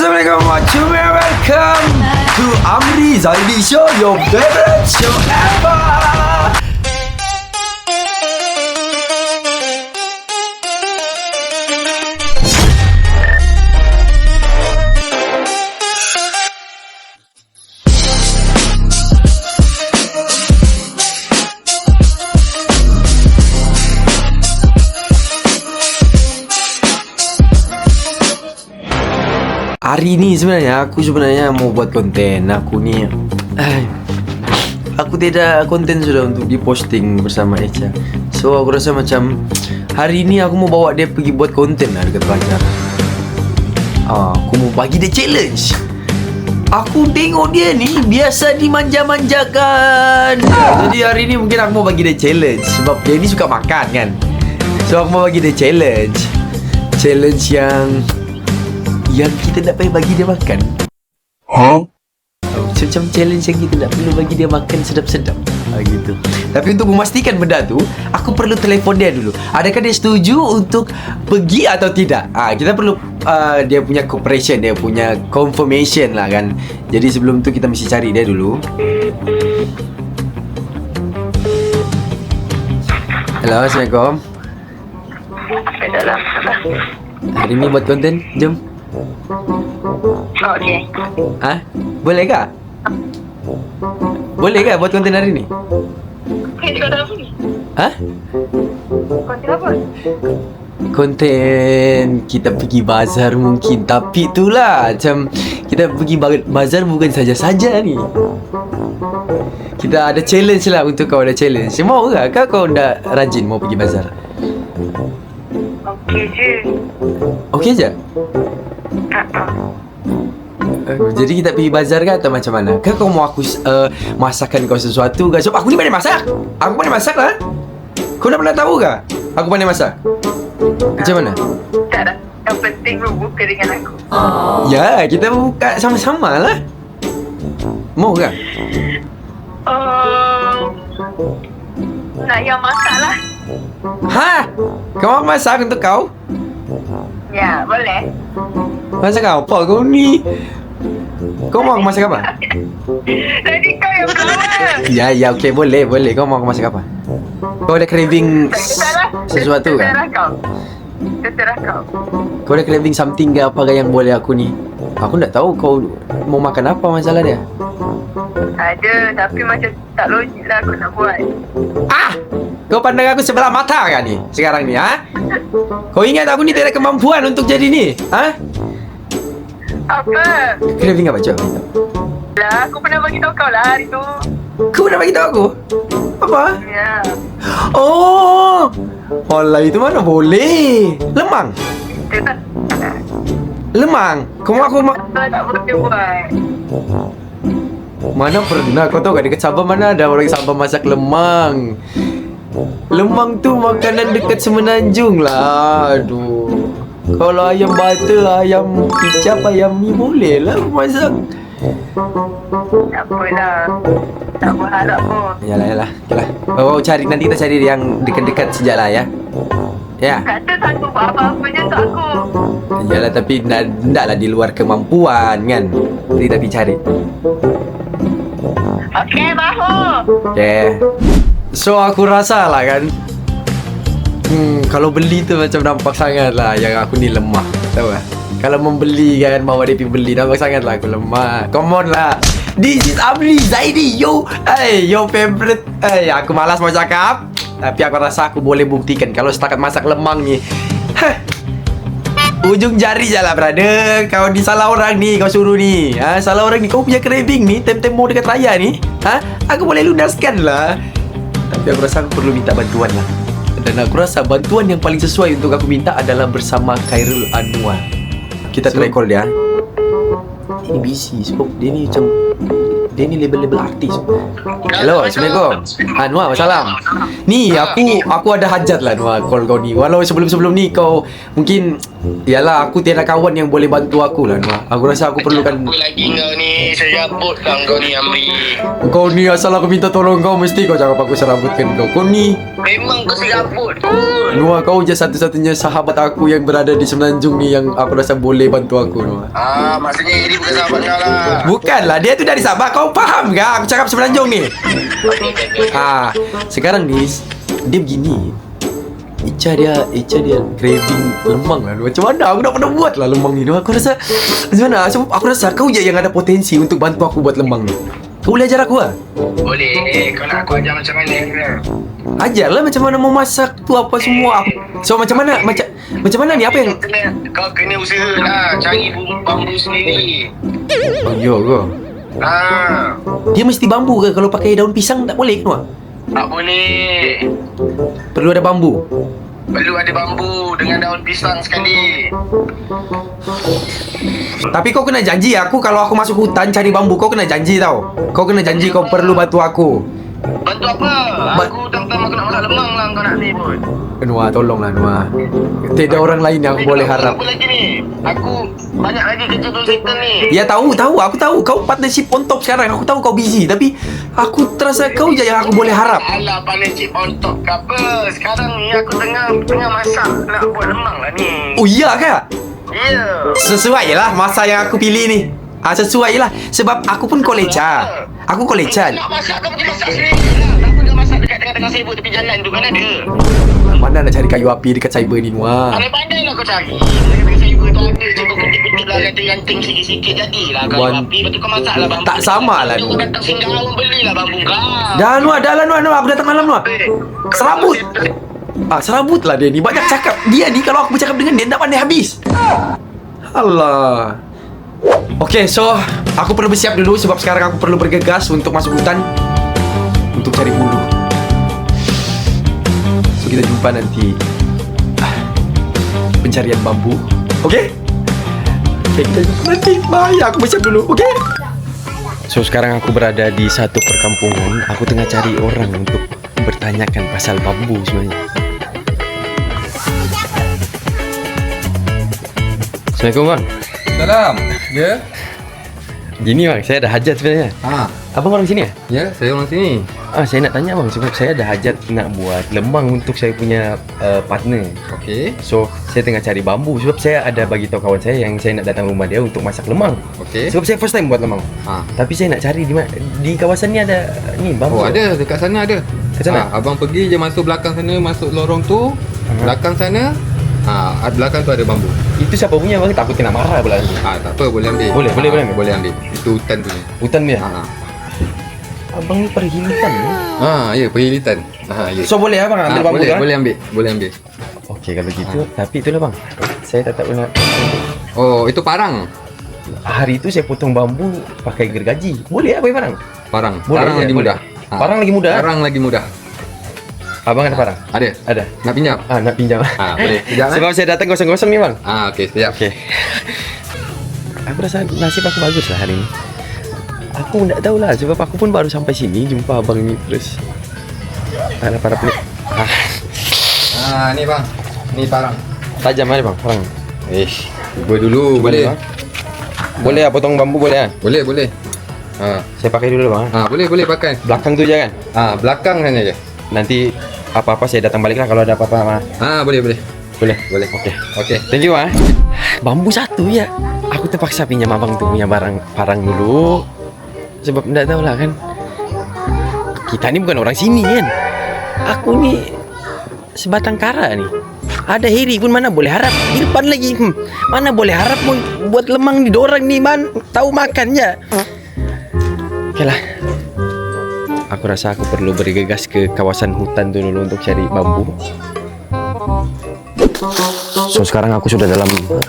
Assalamualaikum warahmatullahi wabarakatuh. Welcome to Amri Zaidi Show, your favorite show ever. Hari ni sebenarnya aku mau buat konten. Aku tidak konten sudah untuk diposting bersama Echa. So aku rasa macam hari ni aku mau bawa dia pergi buat konten lah dekat Banjar. Aku mau bagi dia challenge. Aku tengok dia ni biasa dimanja-manjakan. Jadi hari ni mungkin aku mau bagi dia challenge. Sebab dia ni suka makan kan. So aku mau bagi dia challenge. Challenge yang kita tak payah bagi dia makan. Macam challenge yang kita tak perlu bagi dia makan sedap-sedap. Gitu. Tapi untuk memastikan benda tu, aku perlu telefon dia dulu. Adakah dia setuju untuk pergi atau tidak? Kita perlu dia punya cooperation, dia punya confirmation lah kan. Jadi sebelum tu kita mesti cari dia dulu. Hello, Assalamualaikum. Hari ni buat konten, jom. Okey. Boleh ke? Boleh ke buat konten hari ni? Konten apa ni? Konten apa? Konten kita pergi bazar mungkin. Tapi itulah macam kita pergi bazar bukan saja-saja ni. Kita ada challenge lah untuk kau, ada challenge. Mau ke? Kau dah rajin mau pergi bazar? Okey je. Okey je? Jadi kita pergi bazar ke atau macam mana? Kan kau mau aku masakkan kau sesuatu ke? Sebab aku ni pandai masak. Aku pandai masak lah. Kau dah pernah tahu ke? Aku pandai masak. Macam mana? Tak dah. Yang penting berbuka dengan aku. Ya, kita buka sama-sama lah. Mau ke? Nak yang masak lah. Kau mau masak untuk kau? Ya, boleh. Masak apa kau ni? Kau mau aku masak apa? Tadi kau yang berlawan. Ya, okey, boleh. Kau mau aku masak apa? Kau ada craving sesuatu ke? Terserah kau. Kau ada craving something ke apa ke yang boleh aku ni? Aku tak tahu kau mau makan apa masalah dia. Ada, tapi macam tak logik lah aku nak buat. Kau pandang aku sebelah mata kan ni sekarang ni, Kau ingat aku ni tidak ada kemampuan untuk jadi ni, Apa? Craving apa, Cok? Lah, aku pernah bagi tahu kau lah hari tu. Kau pernah bagi tahu aku? Apa? Ya. Oh, alah itu mana boleh. Lemang. Itu tak. Lemang. Kau mau aku Tak boleh buat. Mana pernah, kau tahu kan dekat Sabah mana ada orang Sabah masak lemang. Lemang tu makanan dekat Semenanjung lah. Aduh. Kalau ayam butter, ayam kicap, ayam ni boleh lah masak. Tak apalah. Tak berharap pun. Yalah. Okeylah. Kau cari, nanti kita cari yang dekat-dekat sejak lah ya. Ya. Kata sanggup apa-apanya untuk aku. Yalah, tapi ndaklah di luar kemampuan kan. Nanti kita cari. Okey, bahu. Okay. So aku rasa lah kan, kalau beli tu macam nampak sangat lah yang aku ni lemah. Tahu tak? Kalau membeli kan, bawa dia pergi beli, nampak sangat lah aku lemah. Come on lah. This is Amri Zaidi, your favorite. Aku malas mau cakap, tapi aku rasa aku boleh buktikan kalau setakat masak lemang ni, ujung jari je lah, brother. Kau ni salah orang ni, kau suruh ni. Salah orang ni. Kau punya craving ni, tem-tem mau dekat raya ni, aku boleh lunaskan lah. Tapi aku rasa aku perlu minta bantuan lah. Dan aku rasa bantuan yang paling sesuai untuk aku minta adalah bersama Khairul Anwar. Kita try call dia. Ini busy sebab dia ni macam, dia ni label-label artis. Hello, Assalamualaikum. Anwar, salam. Ni aku ada hajat lah Anwar call kau ni. Walau sebelum ni kau mungkin, yalah, aku tiada kawan yang boleh bantu aku lah Anwar. Aku rasa aku perlukan. Apa lagi kau ni? Serabut lah kau ni, Amri. Kau ni asal aku minta tolong kau, mesti kau cakap aku serabutkan kau. Kau ni Memang kau serabut. Noah, kau je satu-satunya sahabat aku yang berada di Semenanjung ni yang aku rasa boleh bantu aku, Noah. Maksudnya Eddie bukan sahabat kau lah. Bukanlah, dia tu dari Sabah. Kau faham ke aku cakap Semenanjung ni? Sekarang ni dia begini. Ica dia craving lemang lah. Macam mana aku nak pernah buat lah lemang ni. Aku rasa macam mana? Sebab aku rasa kau je yang ada potensi untuk bantu aku buat lemang ni. Kau boleh ajar aku lah? Boleh. Kau nak aku ajar macam mana ke? Ajarlah macam mana mau masak tu apa semua. So macam mana ni apa yang Kau kena usaha lah. Cari bambu sendiri. Oh ya ke? Dia mesti bambu ke? Kalau pakai daun pisang tak boleh ke? Tak boleh. Perlu ada bambu. Perlu ada bambu dengan daun pisang sekali. Tapi kau kena janji aku kalau aku masuk hutan cari bambu, kau kena janji tau. Kau kena janji kau perlu bantu aku. Bantu apa? Aku pertama aku nak masak lemang lah kau nak ni pun. Noah, tolonglah Noah. Tidak orang lain yang aku boleh harap. Apa lagi ni? Aku banyak lagi kerja tu settle ni. Ya tahu, aku tahu kau partnership on top sekarang. Aku tahu kau busy, tapi aku terasa kau je yang aku boleh harap. Alah, partnership on top ke apa? Sekarang ni aku tengah masak nak buat lemang lah ni. Oh iya ke? Ya. Sesuai lah masa yang aku pilih ni. Sesuai lah. Sebab aku pun koleca. Aku koleca. Nak masak kau pergi masak sendiri lah. Kenapa kau masak dekat tengah-tengah sibuk tepi jalan tu kan ada? Mana nak cari kayu api dekat cyber ni Noah? Pandai-pandai lah kau cari. Tengah-tengah sibuk tu ada je kau kutip-kutip lah ranting-ranting sikit-sikit jadilah kayu api. Lepas tu kau masak lah bambu. Tak sama lah Kau datang singgah awam belilah bambu kau. Dah Noah, aku datang malam Noah. Serabut. Serabut lah dia ni. Banyak cakap. Dia ni kalau aku bercakap dengan dia tak pandai habis. Allah. Okay, so aku perlu bersiap dulu sebab sekarang aku perlu bergegas untuk masuk hutan untuk cari bulu. So kita jumpa nanti pencarian bambu. Okay? Okay, kita jumpa nanti. Bye, aku bersiap dulu. Okay? So sekarang aku berada di satu perkampungan. Aku tengah cari orang untuk bertanyakan pasal bambu sebenarnya. Assalamualaikum bang. Salam. Ya? Gini bang, saya ada hajat sebenarnya. Abang orang sini ya? Ya, saya orang sini. Saya nak tanya bang, sebab saya ada hajat nak buat lemang untuk saya punya partner. Okey. So, saya tengah cari bambu sebab saya ada bagi tahu kawan saya yang saya nak datang rumah dia untuk masak lemang. Okey. Sebab saya first time buat lemang. Tapi saya nak cari di kawasan ni ada ni bambu. Oh, ada dekat sana ada. Kat sana? Abang pergi je masuk belakang sana, masuk lorong tu. Belakang sana, belakang tu ada bambu. Itu siapa punya bang? Takut kena marah pula nanti. Tak apa, boleh ambil. Boleh ambil? Boleh ambil. Itu hutan tu. Hutan ni ya? Abang ni perhilitan ni. Ya, perhilitan. Ya. So boleh abang ambil bambu boleh, kan? boleh ambil. Okey kalau gitu. Tapi itulah bang, saya tak pernah. Oh, itu parang. Hari itu saya potong bambu pakai gergaji. Boleh pakai parang? Parang. Boleh, Parang lagi boleh. mudah. Parang lagi mudah? Parang lagi mudah. Abang ada parang? Ada. Ada. Nak pinjam? Nak pinjam. Boleh. Sekejap. Sebab saya datang kosong-kosong ni bang. Okey, sekejap. Okey. Aku rasa nasib aku bagus lah hari ni. Aku tak tahulah sebab aku pun baru sampai sini jumpa abang ni terus. Ada para pelik. Ni bang. Ni parang. Tajam ada bang parang. Cuba dulu boleh. Boleh lah potong bambu boleh lah. Boleh. Saya pakai dulu bang. Boleh pakai. Belakang tu je kan? Belakang sana je. Nanti apa-apa saya datang balik lah kalau ada apa-apa. Boleh. Boleh. Okey. Thank you bang. Bambu satu ya. Aku terpaksa pinjam abang tu punya parang dulu. Sebab tak tahulah kan. Kita ni bukan orang sini kan. Aku ni sebatang kara ni. Ada Heri pun mana boleh harap. Di depan lagi. Mana boleh harap pun buat lemang ni. Dorang ni man tahu makan je. Okeylah. Aku rasa aku perlu bergegas ke kawasan hutan tu dulu untuk cari bambu. So sekarang aku sudah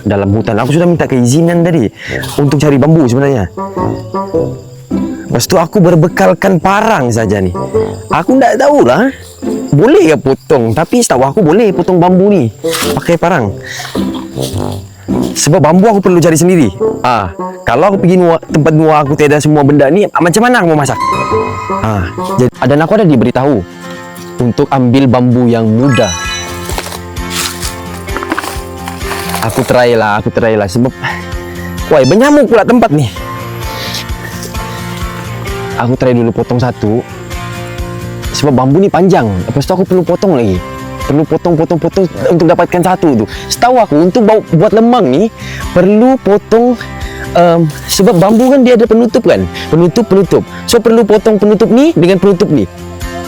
dalam hutan. Aku sudah minta keizinan tadi untuk cari bambu sebenarnya. Lepas tu aku berbekalkan parang saja ni. Aku tak tahulah boleh ke potong, tapi setahu aku boleh potong bambu ni pakai parang. Sebab bambu aku perlu cari sendiri. Kalau aku pergi tempat Noah aku tiada semua benda ni, macam mana aku mau masak? Jadi, dan aku ada diberitahu untuk ambil bambu yang muda. Aku try lah sebab bernyamuk pula tempat ni. Aku try dulu potong satu. Sebab bambu ni panjang. Lepas tu aku perlu potong lagi. perlu potong untuk dapatkan satu tu. Setahu aku untuk buat lemang ni perlu potong sebab bambu kan dia ada penutup kan, penutup. So perlu potong penutup ni dengan penutup ni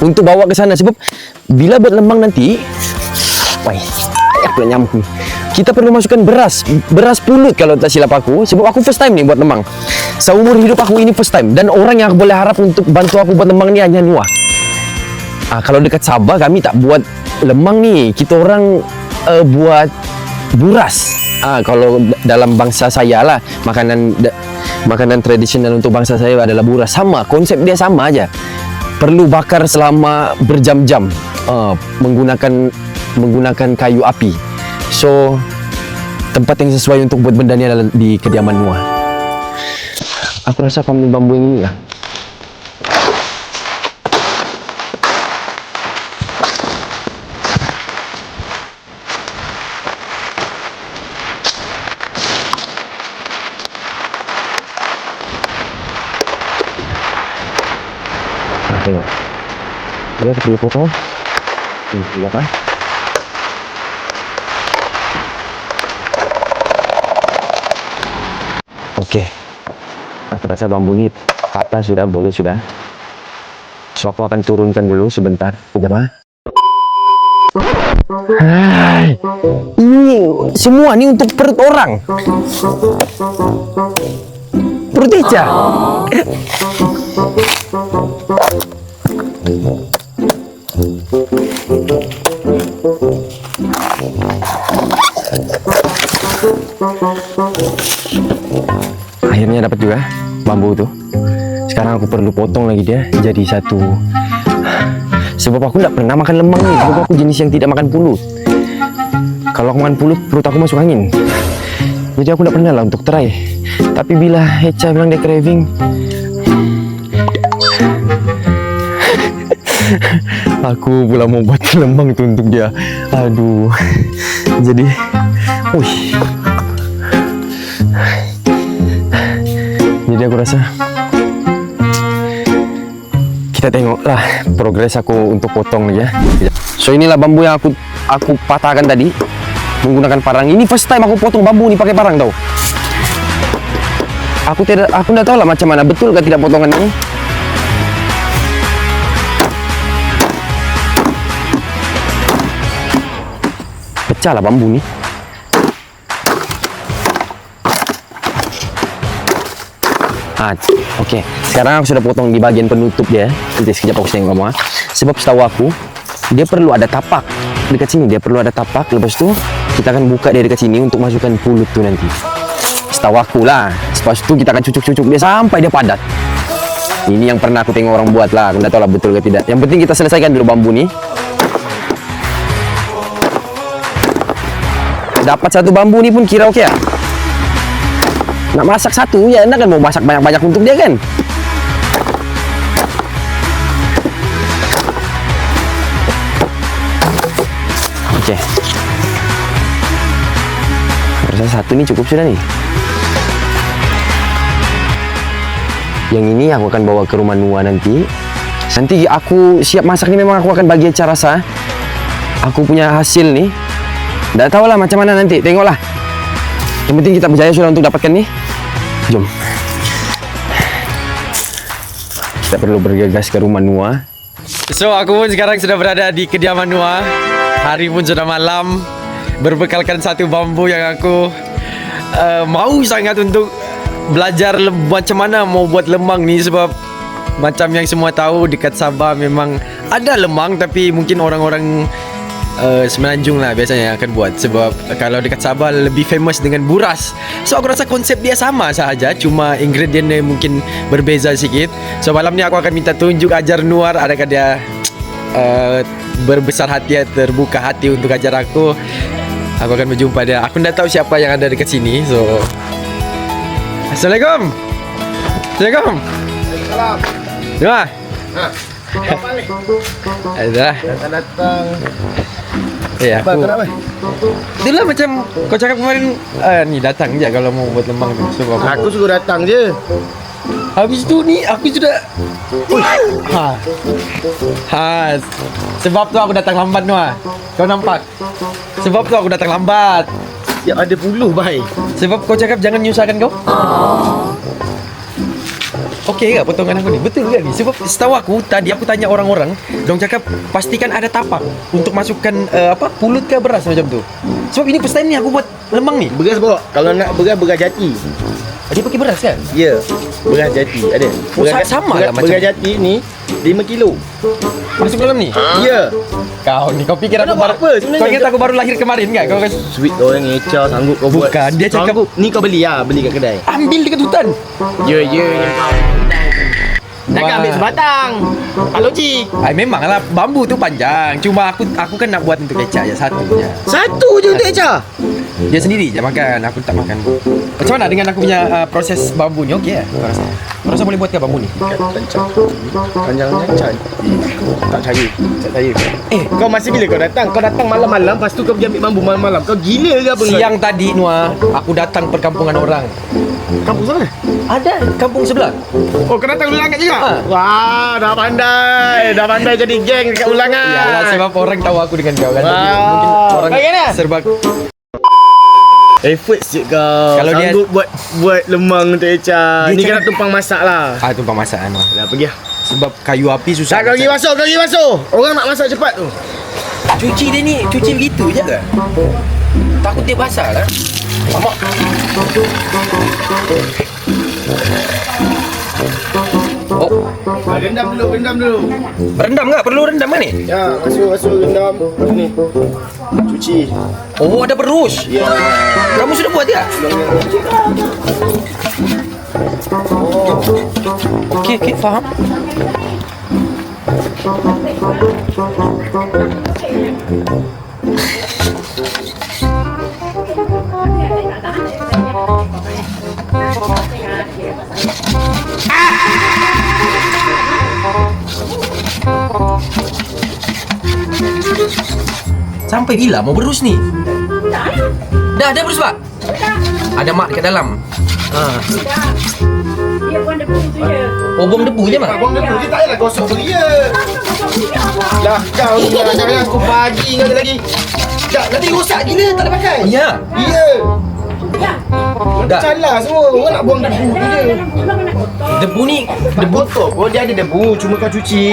untuk bawa ke sana, sebab bila buat lemang nanti, aku nak nyamuk ni. Kita perlu masukkan beras pulut kalau tak silap aku, sebab aku first time ni buat lemang. Seumur hidup aku ini first time, dan orang yang aku boleh harap untuk bantu aku buat lemang ni hanya Nuah. Kalau dekat Sabah kami tak buat lemang ni, kita orang buat buras. Kalau dalam bangsa saya lah, makanan tradisional untuk bangsa saya adalah buras. Sama, konsep dia sama aja. Perlu bakar selama berjam-jam menggunakan kayu api. So tempat yang sesuai untuk buat benda ni adalah di kediaman Nuah. Aku rasa bambu yang ini lah. Tengok. Dia perlu potong. Ini apa? Okey. Aku rasa bambu ni patah sudah, boleh sudah. So aku akan turunkan dulu sebentar. Sekejap. Hai. Ini semua ni untuk perut orang. Perut Eca. Akhirnya dapat juga bambu tu. Sekarang aku perlu potong lagi dia jadi satu. Sebab aku tak pernah makan lemang ni. Sebab aku jenis yang tidak makan pulut. Kalau aku makan pulut, perut aku masuk angin. Jadi aku tak pernah lah untuk try. Tapi bila Eca bilang dia craving, aku pula mau buat lemang tu untuk dia. Aduh. Jadi, jadi aku rasa kita tengoklah progres aku untuk potong ni ya. So inilah bambu yang aku patahkan tadi menggunakan parang. Ini first time aku potong bambu ni pakai parang tau. Aku tidak tahu lah macam mana betul ke tidak potongan ini. Pecah lah bambu ni. Okey. Sekarang aku sudah potong di bahagian penutup dia. Nanti sekejap aku tengok kamu. Sebab setahu aku, dia perlu ada tapak. Dekat sini dia perlu ada tapak. Lepas tu, kita akan buka dia dekat sini untuk masukkan pulut tu nanti. Setahu aku lah. Lepas tu kita akan cucuk-cucuk dia sampai dia padat. Ini yang pernah aku tengok orang buat lah. Aku tak tahu lah betul ke tidak. Yang penting kita selesaikan dulu bambu ni. Dapat satu bambu ni pun kira okey lah. Nak masak satu, ya anda kan mau masak banyak-banyak untuk dia kan? Okey. Rasa satu ni cukup sudah ni. Yang ini aku akan bawa ke rumah Nuah nanti. Nanti aku siap masak ni memang aku akan bagi Eca rasa. Aku punya hasil ni. Tak tahulah macam mana nanti, tengoklah. Yang penting kita berjaya sudah untuk dapatkan ni. Jom. Kita perlu bergegas ke rumah Nuah. So aku pun sekarang sudah berada di kediaman Nuah. Hari pun sudah malam. Berbekalkan satu bambu yang aku mau sangat untuk belajar macam mana mau buat lemang ni. Sebab macam yang semua tahu dekat Sabah memang ada lemang, tapi mungkin orang-orang Semenanjung lah biasanya yang akan buat. Sebab kalau dekat Sabah lebih famous dengan buras. So aku rasa konsep dia sama sahaja, cuma ingredient dia mungkin berbeza sikit. So malam ni aku akan minta tunjuk ajar Nuar. Adakah dia berbesar hati, terbuka hati untuk ajar aku. Aku akan berjumpa dia. Aku tak tahu siapa yang ada dekat sini. So Assalamualaikum. Assalamualaikum. Salam. Nuar. Dah Datang. Ya, Apa aku nak itulah macam kau cakap kemarin, ni datang je kalau mau buat lemang tu. So Aku suruh datang je. Habis tu ni aku sudah sebab tu aku datang lambat Noah. Kau nampak? Sebab tu aku datang lambat. Ya ada puluh baik. Sebab kau cakap jangan menyusahkan kau. Okey ke potongan aku ni? Betul ke ni? Sebab setahu aku tadi aku tanya orang-orang, dong cakap pastikan ada tapak untuk masukkan pulut ke beras macam tu. Sebab ini first time ni aku buat lemang ni. Beras bawa. Kalau nak beras jati. Dia pakai beras kan? Ya. Beras jati ada. Sama lah macam beras jati ni 5 kilo. Masuk dalam ni? Ya. Kau pikir aku Kau nak baru buat apa sebenarnya? Kau ingat aku baru lahir kemarin kan? Kau kan Sweet orang ngecar sanggup kau buat. Bukan, dia cakap- Sanggup. Ni kau beli kat kedai. ambil dekat hutan. Ya. Jangan ambil sebatang. Pak logik. Memanglah bambu tu panjang. Cuma aku kan nak buat untuk kecap je satu je. Satu je untuk ecar. Dia sendiri je makan, aku tak makan. Macam mana dengan aku punya proses bambu ni? Okey lah kau rasa? Kau rasa boleh buat ke bambu ni? Panjang-panjang. Tak cari. Kau masih bila kau datang? Kau datang malam-malam, lepas tu kau pergi ambil bambu malam-malam. Kau gila ke apa? Siang tadi Noah, aku datang perkampungan orang. Kampung sana? Ada kampung sebelah. Oh, kau datang ulangan juga? Ha. Wah, dah pandai. Dah pandai jadi geng dekat ulangan. Yalah sebab orang tahu aku dengan kau kan. Wah. Mungkin orang Bagaimana? serba Effort sikit kau. Kalau dia- sanggup buat lemang untuk ecar. Dia Ni cakap- kena tumpang masak lah. tumpang masak Noah. Dah pergi lah. Sebab kayu api susah. Kau pergi masuk. Orang nak masak cepat tu. Cuci dia ni, cuci begitu je ke? Takut dia basah lah. Mak. Oh, Rendam dulu. berendam ke? Perlu rendam ke ni? Ya, masuk rendam. Ni. Cuci. Oh, ada berus. Ya. Kamu sudah buat ya? Okey, faham. Sampai bila mau berus ni? Dah ada berus pak? Ada mak dekat dalam. Dia buang debu tu je. Oh, buang debu je mak? Buang debu, dia tak payah gosok beria. Lah kau ni jangan aku pagi kau lagi. Tak, nanti rosak gila tak ada pakai. Ya. Ya. Dah. Calah semua. Orang nak buang debu tu je. Debu ni, Debu kotor pun dia ada debu. Cuma kau cuci.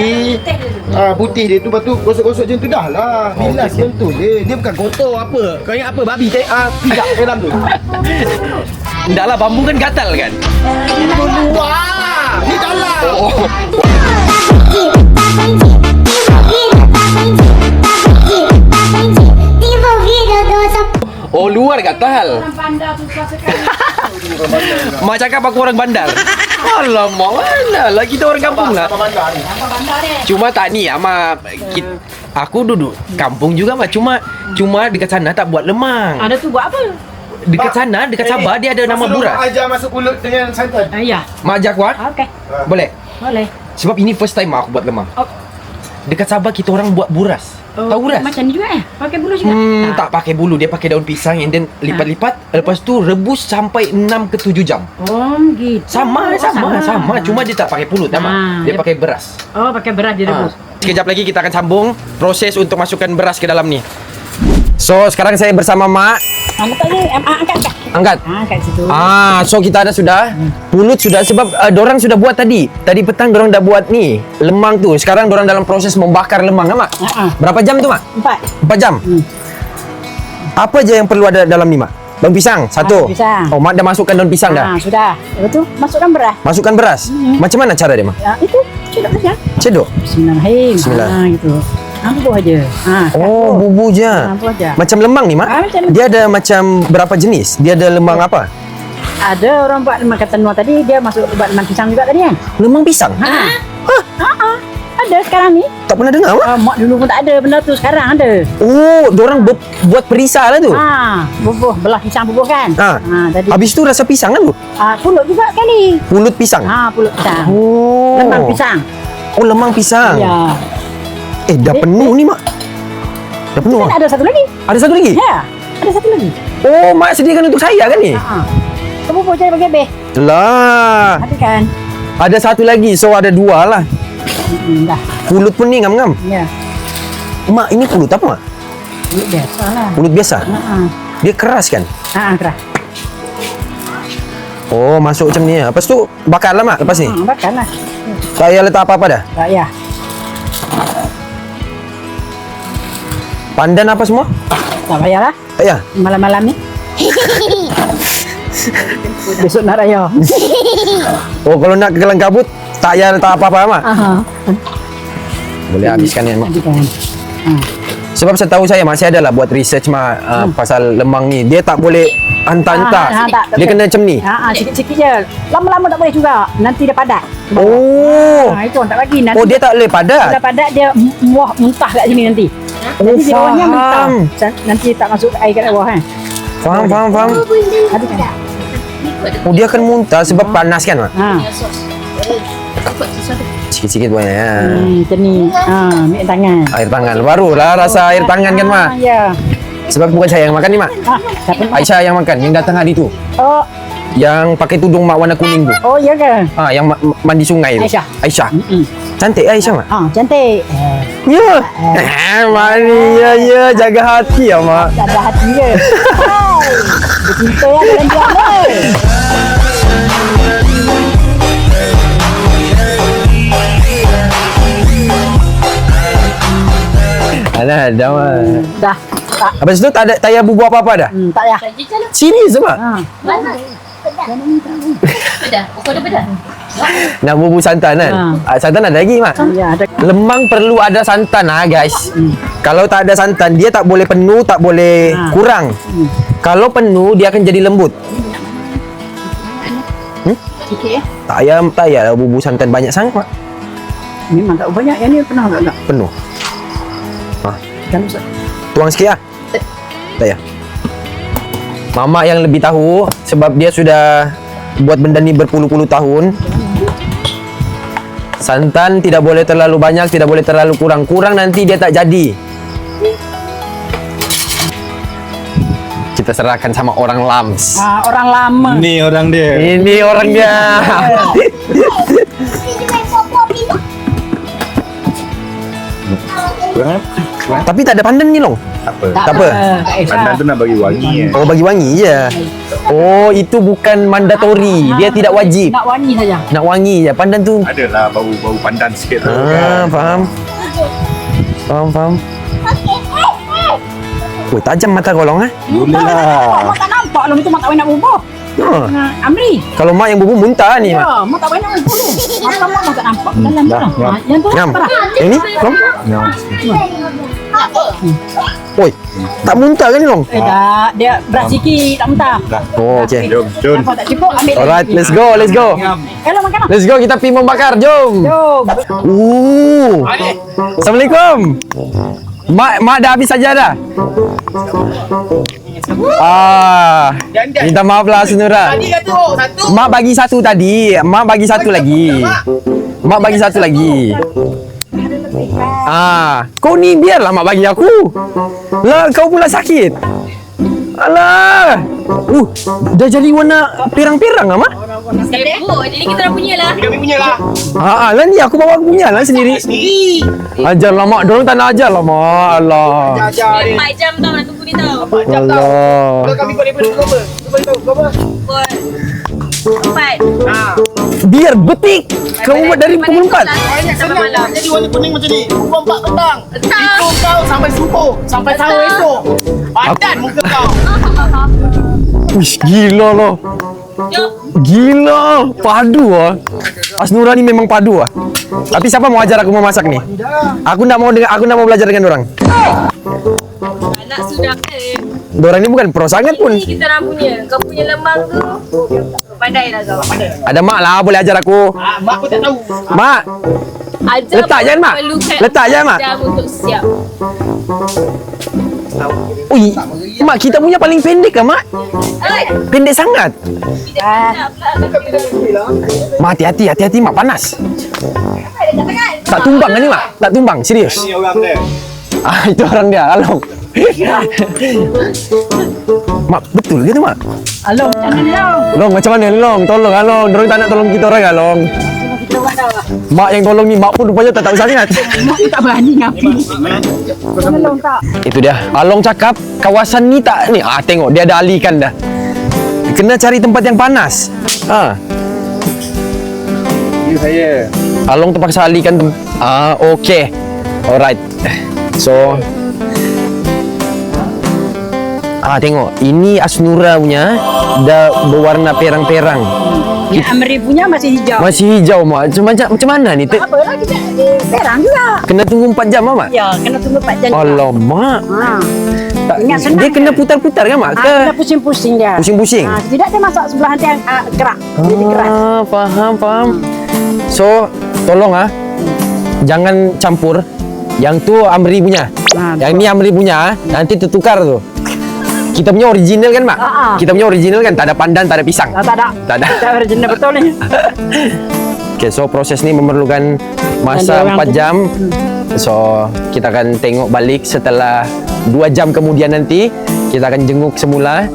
Putih dia tu. Lepas tu gosok-gosok je tu dah lah. Bilas betul je. Dia bukan kotor apa. Kau ingat apa? Babi pijak ke dalam tu. dah lah bambu kan gatal kan? Wah. Ni dalam. Oh, luar gatal. Bandar tu susah sekali. Mak cakap aku orang bandar. Alamak, mana lah kita orang kampung lah. Bandar dia. Cuma tak ni ama aku duduk kampung juga mak. Cuma dekat sana tak buat lemang. Ada tu buat apa? Dekat sana, dekat Sabah dia ada nama buras. Ajar masuk mulut dengan santan. Ya. Mak ajak aku ah? Okey. Boleh? Boleh. Sebab ini first time mak aku buat lemang. Oh. Dekat Sabah kita orang buat buras. Tahu buras? Macam ni juga pakai bulu juga. Tak pakai bulu, dia pakai daun pisang and then lipat-lipat, lepas tu rebus sampai 6 ke 7 jam. Oh, gitu. Sama. Cuma dia tak pakai pulut mak. Dia pakai beras. Oh, pakai beras dia rebus. Sekejap lagi kita akan sambung proses untuk masukkan beras ke dalam ni. So, sekarang saya bersama mak. Angkat je. Angkat. Angkat. Angkat situ. So kita ada sudah. Pulut sudah sebab dorang sudah buat tadi. Tadi petang dorang dah buat ni, lemang tu. Sekarang dorang dalam proses membakar lemang, mak. Berapa jam tu, mak? 4 jam. Apa je yang perlu ada dalam ni, mak? Daun pisang, satu. Pisang. Oh, mak dah masukkan daun pisang dah. Sudah. Lepas tu masukkan beras. Masukkan beras. Macam mana cara dia, mak? Itu cedok saja. Cedok. Bismillahirrahmanirrahim. Bismillah. Gitu. Bubuh aja. Oh, bubu je. Bubuh aja. Macam lemang ni, mak? Macam Dia ada macam berapa jenis? Dia ada lemang apa? Ada orang buat lemang kata Noah tadi, dia masuk buat lemang pisang juga tadi kan? Lemang pisang? Ada sekarang ni. Tak pernah dengar, mak. Mak dulu pun tak ada benda tu, sekarang ada. Oh, dorang buat perisa lah tu. Bubuh, belah pisang bubuh kan? Tadi. Habis tu rasa pisang kan tu? Pulut juga sekali. Pulut pisang? Pulut pisang. Oh. Lemang pisang. Oh, lemang pisang. Ya. Dah penuh ni, mak. Dah penuh. Kan ada satu lagi. Ada satu lagi? Ya, ada satu lagi. Oh, mak sediakan untuk saya kan ni? Kamu pun cari bagi habis. Lah. Habis kan? Ada satu lagi, so ada dua lah. Dah. Pulut pun ni ngam-ngam. Ya. Mak, ini pulut apa, Mak? Biasa lah. Pulut biasa? Dia keras kan? Keras. Oh, masuk macam ni. Lepas tu, bakar lah, Mak, lepas ni? Bakar lah. Tak payah letak apa-apa dah? Tak ya. Pandan apa semua? Tak payahlah. Tak payah? Malam-malam ni. Besok nak raya. Oh, kalau nak kekelang kabut, tak payah letak apa-apa, Mak? Boleh habiskan ni, Mak. Habiskan. Sebab saya tahu saya, Mak, saya adalah buat research, Mak, pasal lemang ni. Dia tak boleh hantar-hantar. tak Dia kena macam ni. Sikit-sikit je. Lama-lama tak boleh juga. Nanti dia padat. Oh. Itu orang tak bagi. Nanti Oh, dia tak boleh padat? Kalau padat, dia muah muntah kat sini nanti. Oh, Nanti di bawahnya muntah. faham. Nanti tak masuk air kat bawah kan. Faham. Habiskan. Oh, dia akan muntah sebab panas kan, Mak? Sesuatu. Sikit-sikit boleh ya. Macam ni. Ambil tangan. Air tangan. Barulah rasa air tangan kan, Mak? Ya. Sebab bukan saya yang makan ni, Mak. Siapa nak? Aisyah yang makan. Yang datang hari tu. Oh, Yang pakai tudung mak warna kuning tu. oh ya ke? Yang mandi sungai tu. Aisyah. Cantik Aisyah, Mak? Cantik. Ya. Mak ni, ya. Jaga hati ya, Mak. Tak ada hati ke? Hai. Bercinta ya dengan dia. Hai. Alah, dah, Mak. Dah. Tak. Habis tu tak payah bubuh apa-apa dah? Tak ya. Serius, Mak? Mana? Pedas. Kau ada pedas? Nak bubuh santan kan? Santan ada lagi, Mak? Ya, ada. Lemang perlu ada santan guys. Kalau tak ada santan, dia tak boleh penuh, tak boleh kurang. Kalau penuh, dia akan jadi lembut. Sikit ya. Tak payah bubuh santan banyak sangat, Mak. Memang tak banyak. Yang ni pernah tak? Penuh. Jangan usah. Tuang sikit lah. Tak payah. Mama yang lebih tahu sebab dia sudah buat benda ni berpuluh-puluh tahun. Santan tidak boleh terlalu banyak, tidak boleh terlalu kurang. Kurang nanti dia tak jadi. Kita serahkan sama orang Lams. Orang lama. Ni orang dia. Ini orang dia. Tapi tak ada pandan ni, Long. Tak apa. Pandan tu nak bagi wangi. Oh, bagi wangi je. Oh, itu bukan mandatory. Dia tidak wajib. Nak wangi saja. Nak wangi je. Pandan tu. Adalah bau pandan sikit tu. Faham. Faham. Woi, tajam mata kau, Long. Boleh lah. Mak tak nampak lah. Itu mak tak boleh nak bubuh. Amri. Kalau mak yang bubuh muntah ni, Mak. Ya, mak tak boleh nak bubuh tu. Mata mak tak nampak. Dalam tu lah. Yang tu Ngam. lah. Yang ni, Long. Oi, tak muntah kan ni, Long? Tak. Dia berat sikit. Tak mentah. Oh, okey. Jom. Nampak tak cukup? Ambil lagi. Alright, let's go. Hello, makan lah. Let's go, kita pergi membakar. Jom. Jom. Assalamualaikum. Mak dah habis saja dah. Minta maaf lah, Senura. Mak bagi satu tadi. Mak bagi satu lagi. Kau ni biarlah mak bagi aku. Lah, kau pula sakit. Alah. Dah jadi warna pirang-pirang lah, Mak. Sibuk. Jadi kita dah punya lah. Kami punya lah. Lah ni aku bawa aku punya lah sendiri. Ajar lah, Mak. Diorang tak nak ajar lah, Mak. Alah. 4 jam tau nak tunggu ni tau. Allah. Kami buat daripada apa? Buat 4. Biar betik. Kau buat dari pukul 4. Sampai malam. Jadi warna kuning macam ni. Pukul 4 petang. Petang. Itu kau sampai subuh. Sampai sahur esok. Padan muka kau. Uish, gila loh. Jom. Gila. Padu lah. Asnura ni memang padu lah. Tapi siapa mau ajar aku memasak ni? Aku nak mau belajar dengan orang. Anak sudah Dorang ni bukan pro sangat pun. Ini kita orang punya. Kau punya lemang tu pandai lah kau. Ada mak lah boleh ajar aku. Mak pun tak tahu. Mak. Ajar Letak je, Mak. perlukan Letak je, Mak. jam untuk siap. Ui, Mak kita punya paling pendek ke, Mak? Oi. Pendek sangat. Tidak pula. Mak hati-hati Mak panas. Tak tumbang kan ni, Mak? Tak tumbang, serius. Ni orang dia. Itu orang dia. Along. Mak, betul ke tu, Mak? Along, jangan long. Long, macam mana Long? Tolong lah Long. Diorang tak nak tolong kita orang lah Long. Kita buat dah. Mak yang tolong ni, Mak pun rupanya tak sangat. Mak tak berani ngapi. Jangan long tak. Itu dia. Along cakap kawasan ni tak ni. Tengok dia ada alihkan dah. Kena cari tempat yang panas. Saya. Along terpaksa alihkan okey. Alright. So tengok. Ini Asnura punya dah berwarna perang-perang. Ni Amri punya masih hijau. Masih hijau, Mak. Macam mana ni? Apalah kita ni perang juga. Kena tunggu 4 jam, Mak? Ya, kena tunggu 4 jam. Alamak. Ingat senang Dia kena kan? putar-putar kan, Mak? Kena pusing-pusing dia. Pusing-pusing? Tidak dia masak sebelah nanti yang kerak. Jadi keras. Faham. So, tolong jangan campur. Yang tu Amri punya. Yang ni Amri punya. Nanti tertukar tu. Kita punya original kan, Mak? Kita punya original kan? Tak ada pandan, tak ada pisang. Tak ada. Tak ada. Tak original betul ni. Okay, so proses ni memerlukan masa 4 jam. So, kita akan tengok balik setelah 2 jam kemudian nanti. Kita akan jenguk semula.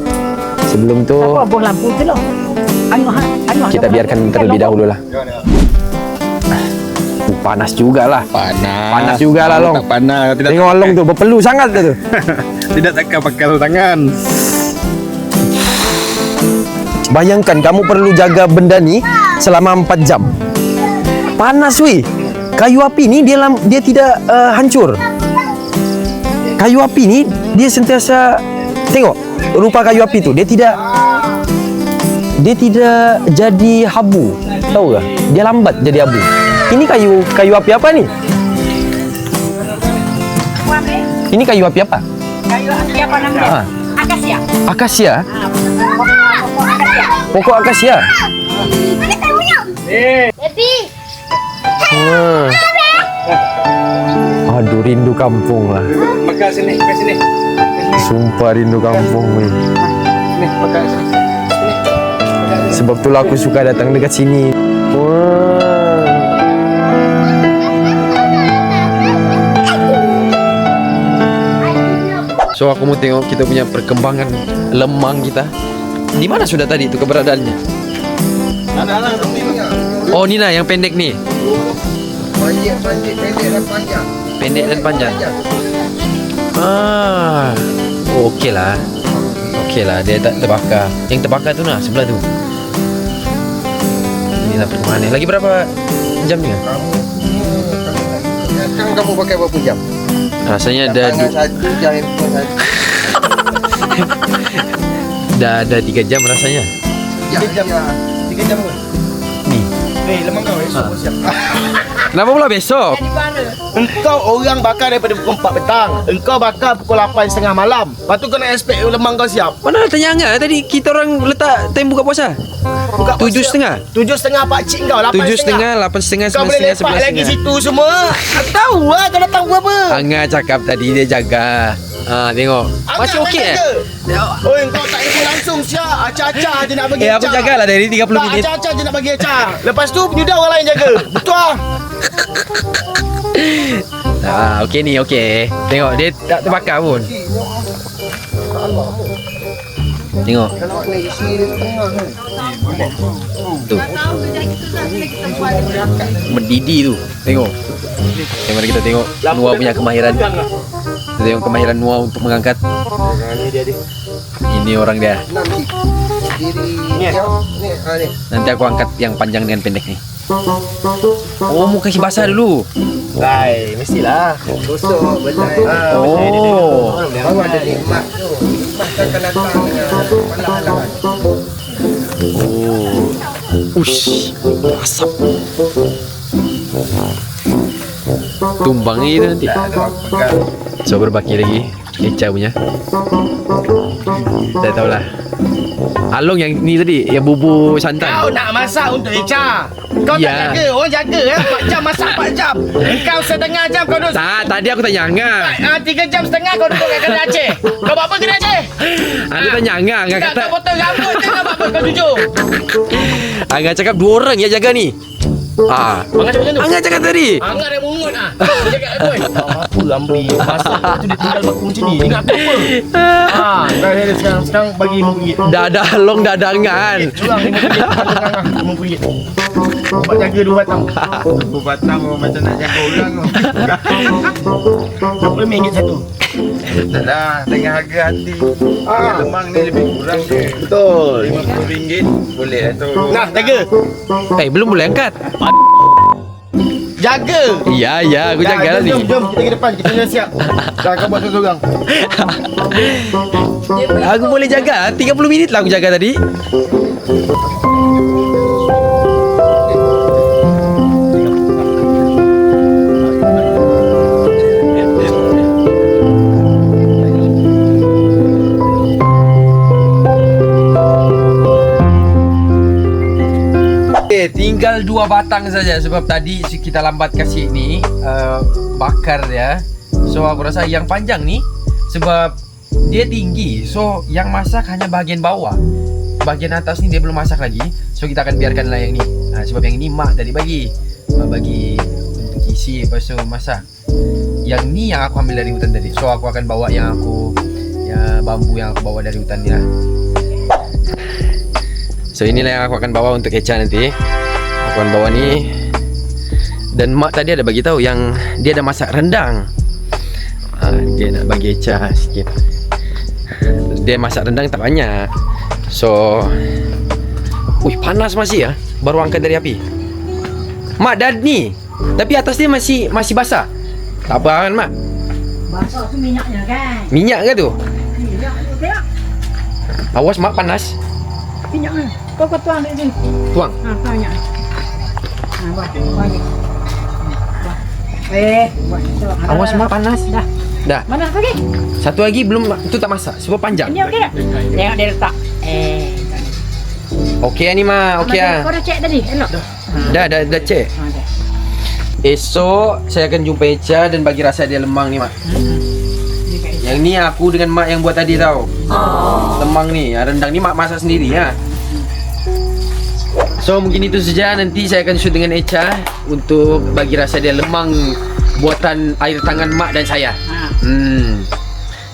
Sebelum tu, Apa buah lampu tu loh. kita biarkan terlebih dahulu lah. Panas jugalah. Panas jugalah, Long. Tak panas. Tidak Tengok Long tu, berpeluh sangat tu. tidak takkan pakai tangan. Bayangkan kamu perlu jaga benda ni selama 4 jam. Panas weh. Kayu api ni dia tidak hancur. Kayu api ni dia sentiasa, tengok rupa kayu api tu, dia tidak jadi abu. Tahu ke? Dia lambat jadi abu. Ini kayu api apa ni? Ini kayu api apa? Kayu api apa namanya? Akasia. Akasia? Pokok akasia. Pokok akasia? Aduh, rindu kampung lah. Makan sini. Sumpah rindu kampung weh. Sini, makan sini. Sebab itulah aku suka datang dekat sini. So aku mau tengok kita punya perkembangan lemang kita. Di mana sudah tadi itu keberadaannya? Oh, ni lah yang pendek ni. Pendek dan panjang. Okey lah. Dia tak terbakar. Yang terbakar tu nah sebelah tu. Inilah perkembangannya. Lagi berapa jam ni? Sekarang kamu pakai berapa jam? Rasanya dah 1 jam dah 3 jam rasanya. 3 jam. 3 jam ke? Ni. Lemang kau esok siap. Kenapa pula besok? Engkau orang bakar daripada pukul 4 petang. Engkau bakar pukul 8.30 malam. Lepas tu kau nak expect lemang kau siap. Mana tanya hangat tadi kita orang letak time buka puasa? Buka 7.30. 7.30 pakcik kau 8.30. 7.30, 8.30, Kau boleh lepak lagi 9.30. situ semua. Aku tahu lah kau datang buat apa. Angah cakap tadi dia jaga. Tengok. Masih okey Oh, kau tak ikut langsung siap. Acah-acah je nak bagi aku jagalah dari 30 minit. Acah-acah je nak bagi acah. Lepas tu penyudah orang lain jaga. Betul ah. Okey ni, okey. Tengok dia tak terbakar pun. Tengok. Tu. Mendidih tu. Tengok. Mari kita tengok Noah punya kemahiran. Kita tengok kemahiran Noah untuk mengangkat. Ini orang dia. Nanti aku angkat yang panjang dengan pendek ni. Oh, mau kasih basah dulu. Baik, mestilah. Gosok, belai. Oh. Baru ada nikmat tu. Nikmat akan datang dengan halang-halangan. Ush, asap. Tumbang ni nanti. So berbaki lagi Eca punya. Tak tahulah. Along yang ni tadi, yang bubu santan. Kau nak masak untuk Eca. Kau Ya. tak jaga, orang jaga 4 jam masak 4 jam. Engkau setengah jam kau duduk. Tak, tadi aku tanya Angah. 3 jam setengah kau duduk kat kedai Aceh. Kau buat apa kedai Aceh? Aku tanya Angah, Angah Kau kata potong rambut je kau buat apa kau jujur. Angah cakap 2 orang yang jaga ni. Angah cakap macam tu. Angah cakap tadi. Angah dah mungut ah. Dia cakap apa? Apa Amri? Masa tu dia tinggal baku macam ni. Ingat apa? Sekarang bagi RM5. Dah long dadangan. Curang RM5. Buat jaga 2 batang. 2 batang macam nak jaga orang tu. RM20 satu. Tak dah, dengan harga hati. Lemang ni lebih kurang je. Betul. RM50 boleh lah tu. Nah, jaga. Belum boleh angkat. Jaga. Ya, aku jaga lah ni. Jom kita ke depan. Kita dah siap. Dah kau buat seorang. Aku boleh jaga. 30 minit lah aku jaga tadi. Tinggal 2 batang saja sebab tadi kita lambat kasih ni bakar dia. So aku rasa yang panjang ni sebab dia tinggi. So yang masak hanya bahagian bawah. Bahagian atas ni dia belum masak lagi. So kita akan biarkanlah yang ni. Sebab yang ini mak tadi bagi untuk isi lepas tu masak. Yang ni yang aku ambil dari hutan tadi. So aku akan bawa yang bambu yang aku bawa dari hutan ni lah. So inilah yang aku akan bawa untuk Echa nanti. Aku akan bawa ni. Dan mak tadi ada bagi tahu yang dia ada masak rendang. Dia nak bagi Echa sikit. Dia masak rendang tak banyak. So panas masih ya. Baru angkat dari api. Mak dah ni. Tapi atas dia masih basah. Tak apa kan mak? Basah tu minyaknya kan. Minyak ke tu? Minyak tu tak. Awas mak panas. Minyaknya. Kau tuang dekat sini. Tuang. Tuang minyak. Buat. Buat. Awas mak panas. Dah. Mana lagi? Satu lagi belum, itu tak masak. Sebab panjang. Ini okey tak? Tengok dia letak. Okey ni mak, okey ah. Kau dah cek tadi? Elok. Dah cek. Esok saya akan jumpa Echa dan bagi rasa dia lemang ni mak. Yang ni aku dengan mak yang buat tadi tau. Lemang ni, rendang ni mak masak sendiri ya. So mungkin itu saja. Nanti saya akan shoot dengan Echa untuk bagi rasa dia lemang buatan air tangan mak dan saya.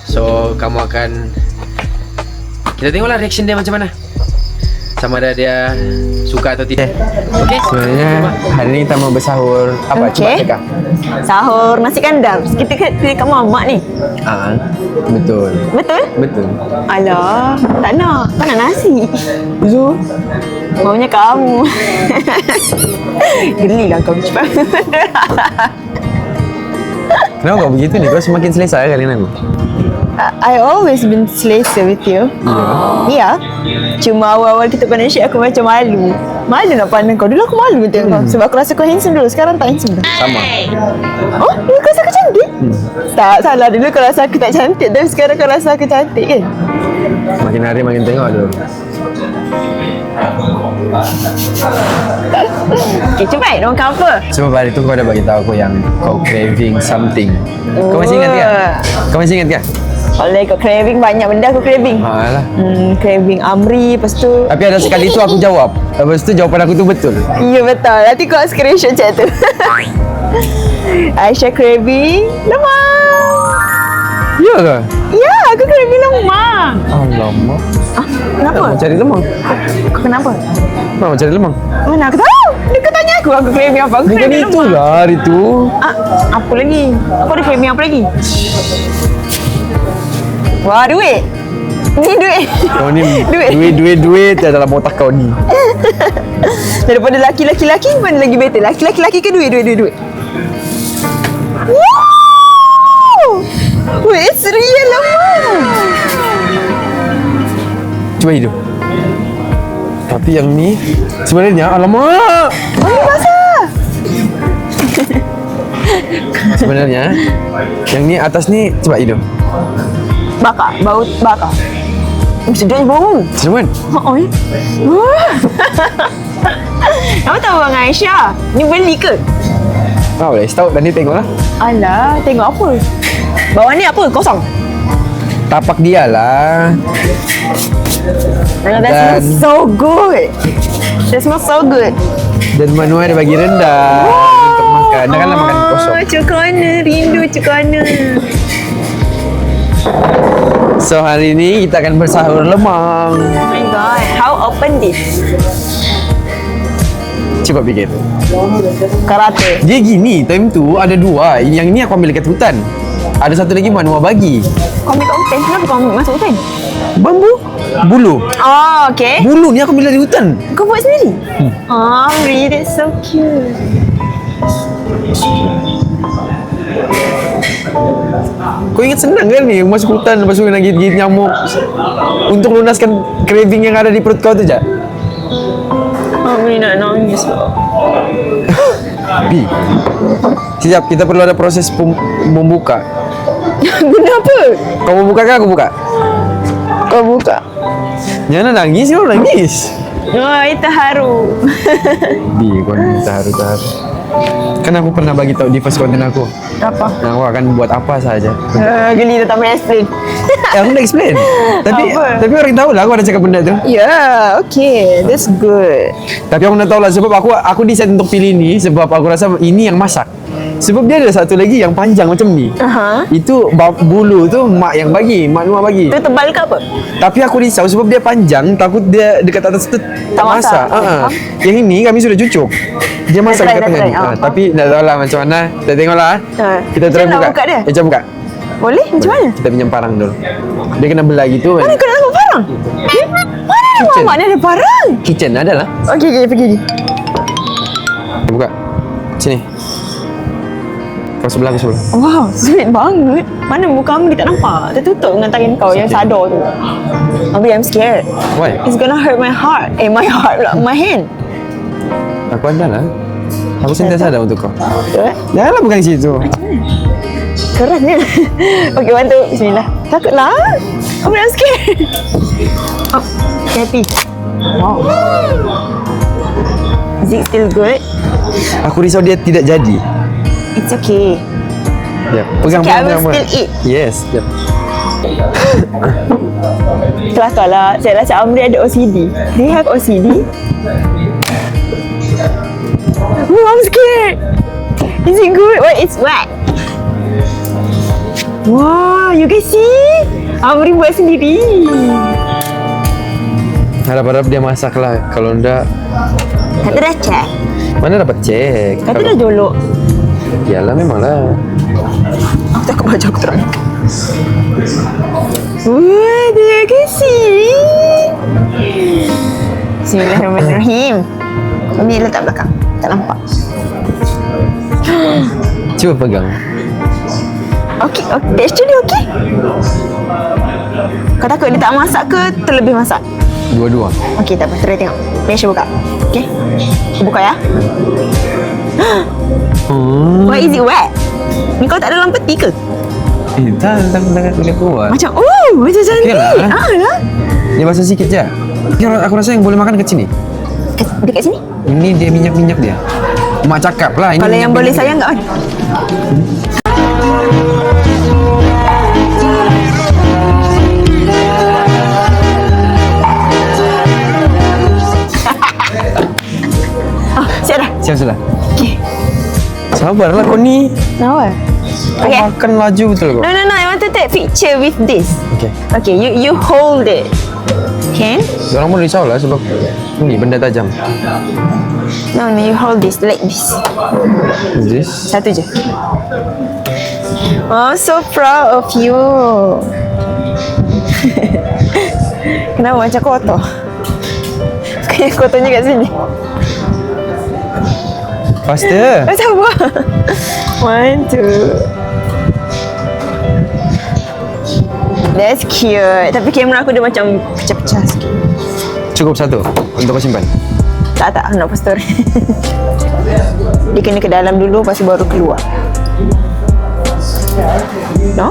So kamu akan, kita tengoklah reaction dia macam mana. Sama ada dia suka atau tidak. Okey. Sebenarnya hari ni kita mau bersahur apa? Cuba cakap. Sahur nasi kandar. Kita kat mamak ni. Betul. Betul? Betul. Alah, tak nak. Kau nak nasi. Zu. Maunya kamu. Gelilah kau cepat. Kenapa kau begitu ni? Kau semakin selesa kali ni. I always been selesa with you. Ya. Cuma awal-awal kita partnership aku macam malu. Malu nak pandang kau. Dulu aku malu tengok kau. Sebab aku rasa kau handsome dulu. Sekarang tak handsome dah. Sama. Oh, dulu kau rasa aku cantik? Tak, salah. Dulu kau rasa aku tak cantik. Tapi sekarang kau rasa aku cantik kan? Makin hari makin tengok tu. Okay, cepat. Orang cover. Sebab hari tu kau dah bagi tahu aku yang kau craving something. Kau masih ingat ke? Kau masih ingat ke? Oleh kau craving, banyak benda aku craving. Alah. Craving Amri, lepas tu Tapi ada sekali tu aku jawab. Lepas tu jawapan aku tu betul. ya betul. Nanti kau screenshot chat tu. Aisyah craving lemang. Ya ke? Ya, aku craving lemang. Alamak. Kenapa? Nak cari lemang. Kau kenapa? Nak cari lemang. Mana aku tahu? Dia tanya aku craving apa? Aku Bukan craving itu lemang. lah hari tu. Apa lagi? Kau ada craving apa lagi? Wah, duit. Ni duit. Kau ni Duit. duit dalam otak kau ni. Daripada laki-laki mana lagi better? Laki-laki ke duit? Wow! Weh, serius lemang. Cuba hidup. Tapi yang ni sebenarnya alamak. Mana basah? Sebenarnya yang ni atas ni coba hidup. Bakar, bau bakar. Sedap bau. Sedap kan? Oh, ya. Kamu tahu Bang Aisyah? Ni beli ke? Boleh start dan ni tengoklah. Alah, tengok apa? Bawah ni apa? Kosong. Tapak dia lah. That smells so good. That smells so good. Dan Manua dia bagi rendang untuk makan. Dah kan lah makan kosong. Cik Corner, rindu Cik Corner. So hari ni kita akan bersahur lemang. Oh my god, how open this? Cuba fikir. Karate. Dia gini, time tu ada dua. Yang ni aku ambil dekat hutan. Ada satu lagi Manua bagi. Kau ambil kat hutan, kenapa kau ambil masuk hutan? Bambu. Bulu. Oh, okay. Bulu ni aku ambil dari hutan. Kau buat sendiri? Oh, really, that's so cute. Kau ingat senang kan ni masuk hutan lepas tu kena gigit nyamuk untuk lunaskan craving yang ada di perut kau tu je. Oh, really nak nangis loh. Bi. Sekejap, kita perlu ada proses membuka. Guna apa? Kau mau buka ke aku buka? Kau buka. Jangan nangis, kau nangis. Oh, itu haru. Bi, kau ni tahu. Kan aku pernah bagi tahu di first content aku. Apa? Aku akan buat apa saja. Geli dah tak boleh explain. Aku dah explain. Apa? tapi orang tahu lah aku ada cakap benda tu. Yeah, okay. That's good. Tapi aku dah tahu lah sebab aku decide untuk pilih ni sebab aku rasa ini yang masak. Sebab dia ada satu lagi yang panjang macam ni. Aha. Itu bulu tu mak yang bagi, mak Noah bagi. Itu tebal ke apa? Tapi aku risau sebab dia panjang, takut dia dekat atas tu tak masak. Yang ini kami sudah cucuk. Dia masak try, dekat tengah ni. try. Tapi tak tahu lah macam mana. Kita tengoklah. Kita try Macam nak buka. buka dia? Cuba buka. Boleh? Macam mana? Kita pinjam parang dulu. Dia kena belah gitu kan. Mana kau nak dapat parang? Mana ada Kitchen. mamak ni ada parang? Kitchen ada lah. Okay, pergi. Kita buka. Sini. Kau sebelah, aku sebelah. Wow, sweet banget. Mana muka kamu dia tak nampak. Tertutup dengan tangan kau yang sadar tu. Abi, I'm scared. Why? It's gonna hurt my heart. My heart pula. My hand. Aku ada lah. Aku sentiasa ada untuk kau. Betul? Janganlah bukan di situ. Kerasnya. Okay, one, two. Bismillah. Takutlah. Abi, I'm scared. Oh, happy. Wow. Is it still good? Aku risau dia tidak jadi. It's okay. Ya, pegang Okay, I pegang, will pegang. still eat. Yes. Yep. Kelakar lah. Saya rasa Amri ada OCD. Do you have OCD? Oh, I'm scared. Is it good? Oh, it's wet. Wow, you guys see? Amri buat sendiri. Harap-harap dia masak lah. Kalau enggak, Kata dah check. mana dapat cek? Kata dah jolok. Yalah, memanglah. Aku takut baju aku terang. Wah, do you guys see? Bismillahirrahmanirrahim. Mami letak belakang. Tak nampak. Cuba pegang. Okay, actually okay. Kau takut dia tak masak ke terlebih masak? Dua-dua. Okay, tak apa. Try tengok. Measure buka. Okay. Aku buka ya. Why is it wet? Ni kau tak ada dalam peti ke? Tangan boleh keluar. Macam, macam cantik. Okay lah. Lah. Dia basah sikit je. Aku rasa yang boleh makan dekat sini. Dekat sini? Ini dia minyak-minyak dia. Mak cakap lah. Ini Kalau yang boleh minyak-minyak sayang kat mana? Siap dah? dia. Siap sudah. Okay. Sabarlah kau ni. Kenapa? Kau Okay. makan laju betul kau. No. I want to take picture with this. Okay. Okay, you hold it. Okay? Orang pun risau lah sebab ni benda tajam. No, you hold this like this. This. Satu je. Oh, so proud of you. Kenapa macam kotor? Kayak kotornya kat sini. Faster. Macam apa? 1, 2. That's cute. Tapi kamera aku dia macam pecah-pecah sikit. Cukup satu untuk kau simpan. Tak, nak post story. Dia kena ke dalam dulu, lepas tu baru keluar. No?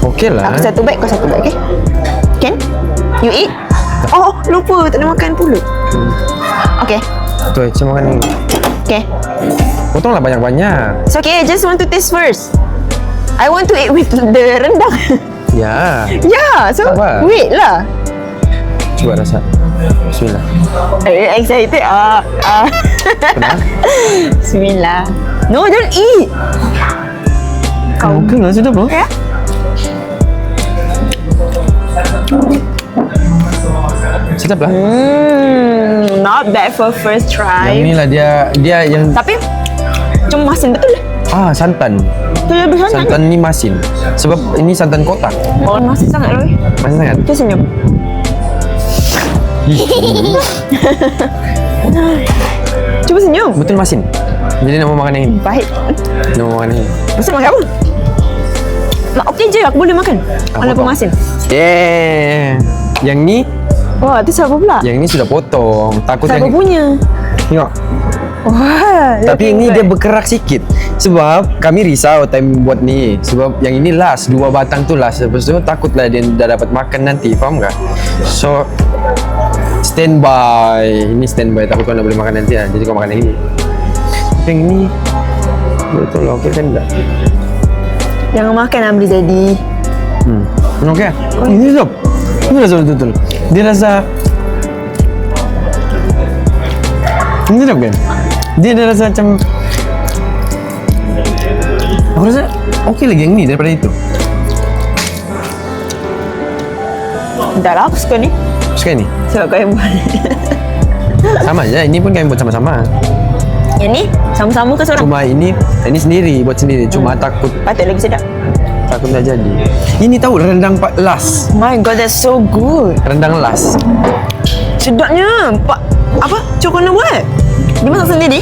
Okey lah. Aku satu bag, kau satu bag, okay? Can? You eat? Oh, lupa. Tak ada makan pulut. Okay. Tu, saya makan ni. Okay. Potonglah banyak-banyak. It's okay. I just want to taste first. I want to eat with the rendang. Ya. Yeah. So, Apa? wait lah. Cuba rasa. Bismillah. Excited. Kenapa? Bismillah. No, don't eat. Kau kenal sudah bro? Ya? Sedap lah. Not bad for first Yang try. ni lah dia yang Tapi cuma masin betul. santan. Tu lebih santan. Santan ni masin. Sebab ini santan kotak. Oh, masin sangat loh. Masin sangat. Tu senyum. Cuba senyum. Betul masin. Jadi nak mau makan yang ini. Pahit. Nak mau makan yang ini. Masin makan apa? Mak okey je, aku boleh makan. Walaupun potong. masin. Yang ni, Wah, tu siapa pula? yang ni sudah potong. Takut Siapa yang punya? tengok. Wah. Tapi ini dia berkerak sikit. Sebab kami risau time buat ni. Sebab yang ini last, 2 batang tu last. Lepas tu takutlah dia dah dapat makan nanti, faham tak? So standby. Ini standby, takut kau nak boleh makan nanti lah. Jadi kau makan yang ini. Tapi yang ini betul lah, okey kan tak? Jangan makan Amri jadi. Okey lah. Ini sedap. Ini rasa betul-betul. Dia rasa ini sedap kan? Dia ada rasa macam aku rasa okey lagi yang ni daripada itu. Dah lah aku suka ni. Suka ni? Sebab kau yang buat. Sama je. Ini pun kami buat sama-sama. Yang ni sama-sama ke seorang? Cuma ini sendiri, buat sendiri. Cuma takut Patut lagi sedap. tak jadi. Ini tahu rendang las. My god, that's so good. Rendang las. Sedapnya. Apa? Cok kena buat? Dia masak sendiri?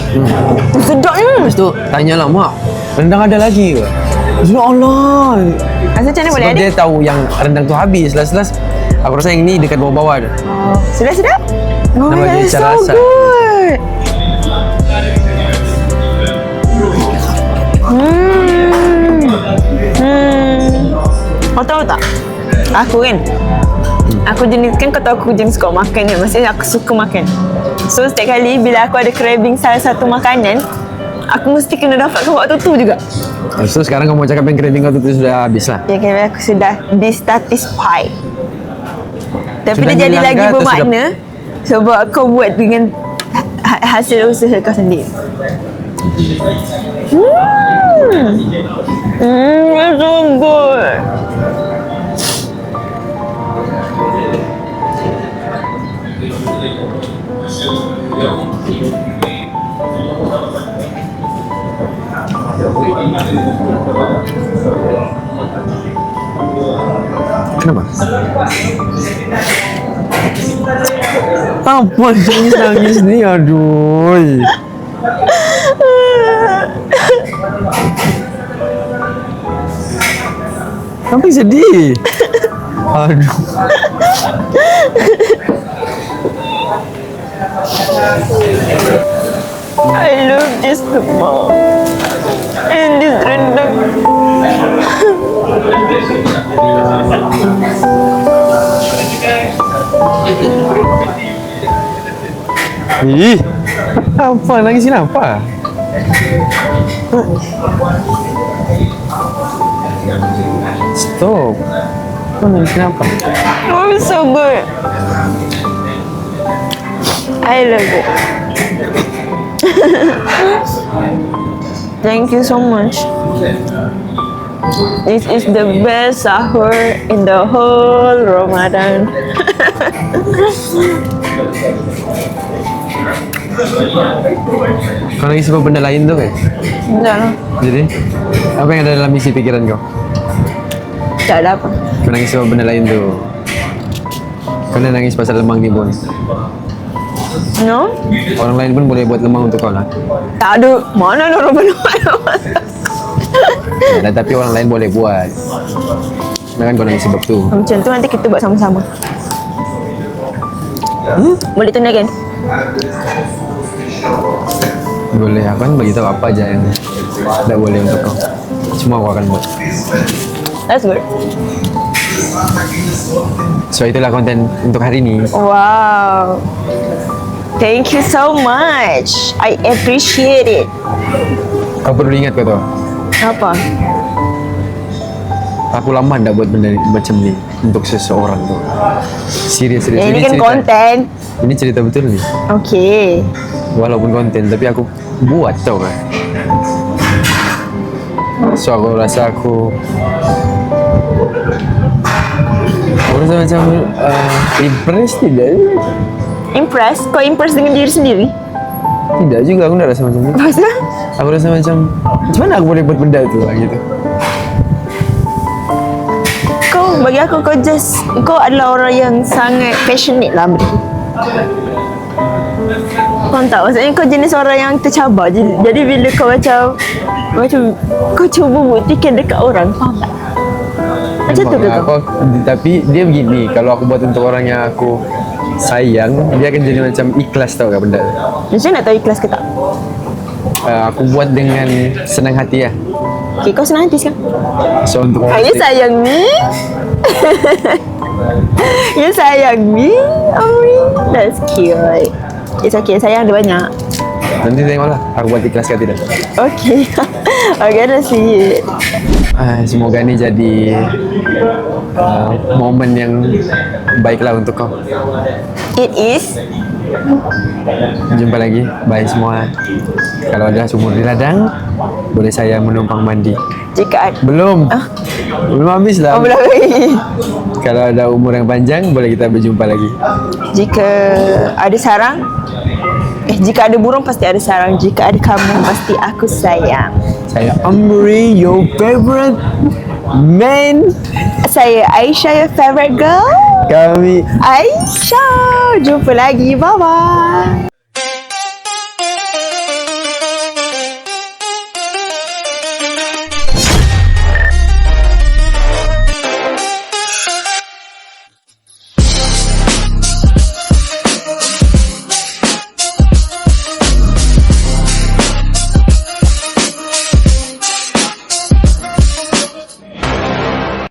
Sedapnya. Lepas tu tanyalah mak, rendang ada lagi ke? Ya Allah. Rasa macam mana boleh Sebab ada? dia tahu yang rendang tu habis. Last aku rasa yang ni dekat bawah-bawah dia. Oh, sedap? Oh, Nama dia that's so Ica Rasa. good. Kau tahu tak? Aku kan, aku jenis kan, kau tahu aku jenis suka makan kan. Maksudnya aku suka makan. So setiap kali bila aku ada craving salah satu makanan, aku mesti kena dapatkan waktu tu juga. So sekarang kamu cakap yang craving kau tu sudah habis lah. Ya kan, aku sudah dissatisfied. Tapi Sudah dia jadi hilang lagi ke atau bermakna sebab kau buat dengan hasil usaha kau sendiri. It's so good. Kenapa? Apa nangis ni? Aduh. Kenapa sedih? Aduh. I love this mom and this rendang. Ih. Apa nangis ni apa? Stop. Kau nangis kenapa? Oh, it's so good. I love it. Thank you so much. This is the best sahur in the whole Ramadan. Kau nangis sebab benda lain tu kan? Tak lah. Jadi, apa yang ada dalam isi pikiran kau? Tak ada apa. Kau nangis sebab benda lain tu. Kau nak nangis pasal lemang ni pun. No? Orang lain pun boleh buat lemang untuk kau lah. Tak ada. Mana ada Ramadan? Dan tapi orang lain boleh buat. Kan kau nangis sebab tu. Macam tu nanti kita buat sama-sama. Boleh tunaikan? Boleh, aku kan bagi tahu apa aja yang tak boleh untuk kau. Semua aku akan buat. That's good. So itulah konten untuk hari ini. Wow. Thank you so much. I appreciate it. Kau perlu ingat kau tu. Apa? Aku lama dah buat benda macam ni untuk seseorang tu. Serius. Ini kan konten. Ini cerita betul ni. Okey. Walaupun konten tapi aku buat tau kan. So aku rasa aku rasa macam impress tidak? Impress? Kau impress dengan diri sendiri? Tidak juga, aku tak rasa macam tu. Pasal? Aku rasa macam mana aku boleh buat benda tu lah gitu. Kau, bagi aku, kau adalah orang yang sangat passionate lah benda tu. Kau tak, maksudnya kau jenis orang yang tercabar. Jadi bila kau macam kau cuba buktikan dekat orang, faham tak? Macam tu ke kau? Tapi dia begini, kalau aku buat untuk orang yang aku sayang, dia akan jadi macam ikhlas tau kan benda tu. Macam nak tahu ikhlas ke tak? Aku buat dengan senang hati lah. Okay, kau senang hati sekarang? So untuk You sayang me? You sayang me, Amri? That's cute. It's okay, sayang ada banyak. nanti tengoklah aku buat ikhlas ke tidak. Okay. Okay, dah see it. Semoga ni jadi momen yang baiklah untuk kau. It is. Jumpa lagi. Bye semua. Kalau ada sumur di ladang, boleh saya menumpang mandi. Jika Belum. Belum habis lah. belum lagi. Kalau ada umur yang panjang, boleh kita berjumpa lagi. Jika ada sarang, jika ada burung pasti ada sarang. Jika ada kamu pasti aku sayang. Saya Amri, your favorite man. Saya Aisyah, your favorite girl. Kami Aisyah. Jumpa lagi. Bye-bye.